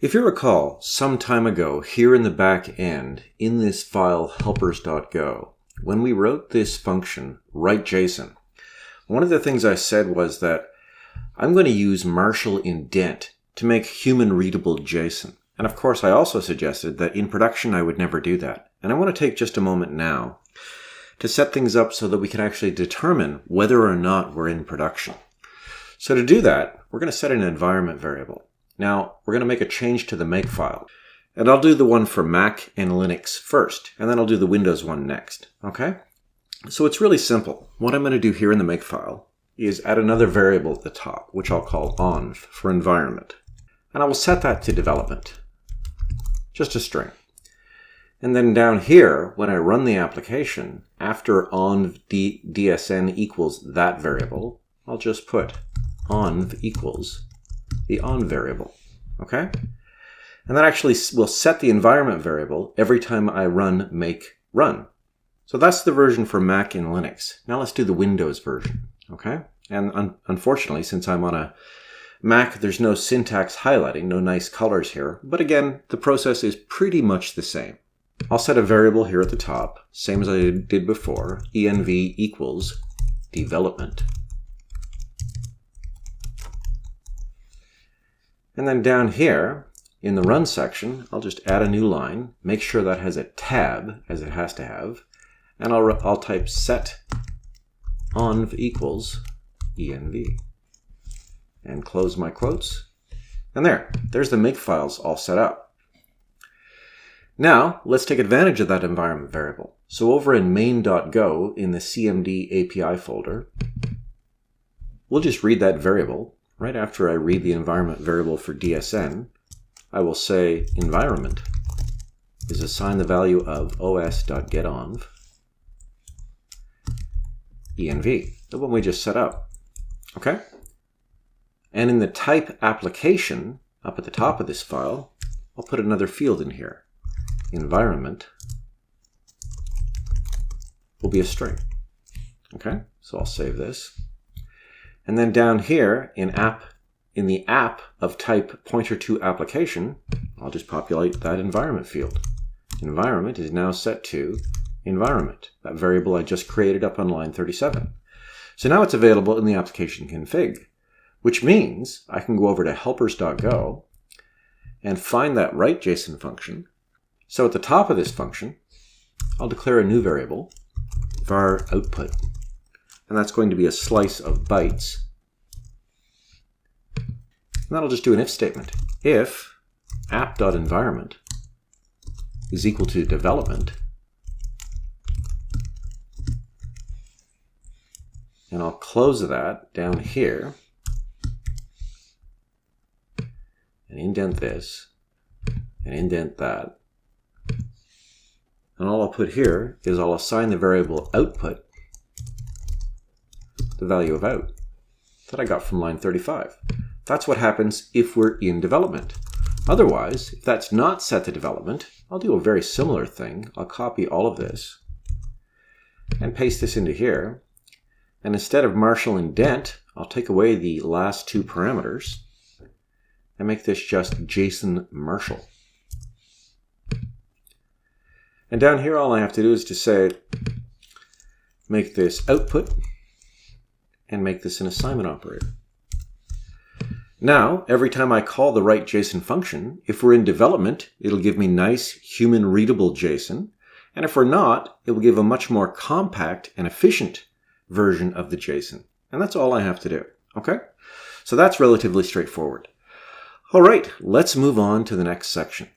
If you recall, some time ago, here in the back end, in this file helpers.go, when we wrote this function, write JSON, one of the things I said was that I'm going to use Marshall indent to make human-readable JSON. And of course, I also suggested that in production, I would never do that. And I want to take just a moment now to set things up so that we can actually determine whether or not we're in production. So to do that, we're going to set an environment variable. Now, we're going to make a change to the make file. And I'll do the one for Mac and Linux first, and then I'll do the Windows one next. Okay? So it's really simple. What I'm going to do here in the make file is add another variable at the top, which I'll call env for environment. And I will set that to development. Just a string. And then down here, when I run the application, after env dsn equals that variable, I'll just put env equals the on variable. Okay? And that actually will set the environment variable every time I run make run. So that's the version for Mac and Linux. Now let's do the Windows version. Okay? And unfortunately, since I'm on a Mac, there's no syntax highlighting, no nice colors here. But again, the process is pretty much the same. I'll set a variable here at the top, same as I did before, env equals development. And then down here, in the run section, I'll just add a new line, make sure that has a tab, as it has to have, and I'll type set env equals env. And close my quotes. And there's the make files all set up. Now, let's take advantage of that environment variable. So over in main.go in the CMD API folder, we'll just read that variable. Right after I read the environment variable for DSN, I will say environment is assign the value of os.getEnv env, the one we just set up. Okay? And in the type application, up at the top of this file, I'll put another field in here. Environment will be a string. Okay? So I'll save this. And then down here in the app of type pointer to application, I'll just populate that environment field. Environment is now set to environment, that variable I just created up on line 37. So now it's available in the application config, which means I can go over to helpers.go and find that write JSON function. So at the top of this function, I'll declare a new variable, var output, and that's going to be a slice of bytes. And that'll just do an if statement. If app.environment is equal to development, and I'll close that down here, and indent this, and indent that. And all I'll put here is I'll assign the variable output the value of out that I got from line 35. That's what happens if we're in development. Otherwise, if that's not set to development, I'll do a very similar thing. I'll copy all of this and paste this into here. And instead of Marshall indent, I'll take away the last two parameters and make this just JSON Marshall. And down here, all I have to do is to say, make this output and make this an assignment operator. Now, every time I call the write JSON function, if we're in development, it'll give me nice human-readable JSON. And if we're not, it will give a much more compact and efficient version of the JSON. And that's all I have to do. Okay? So that's relatively straightforward. All right, let's move on to the next section.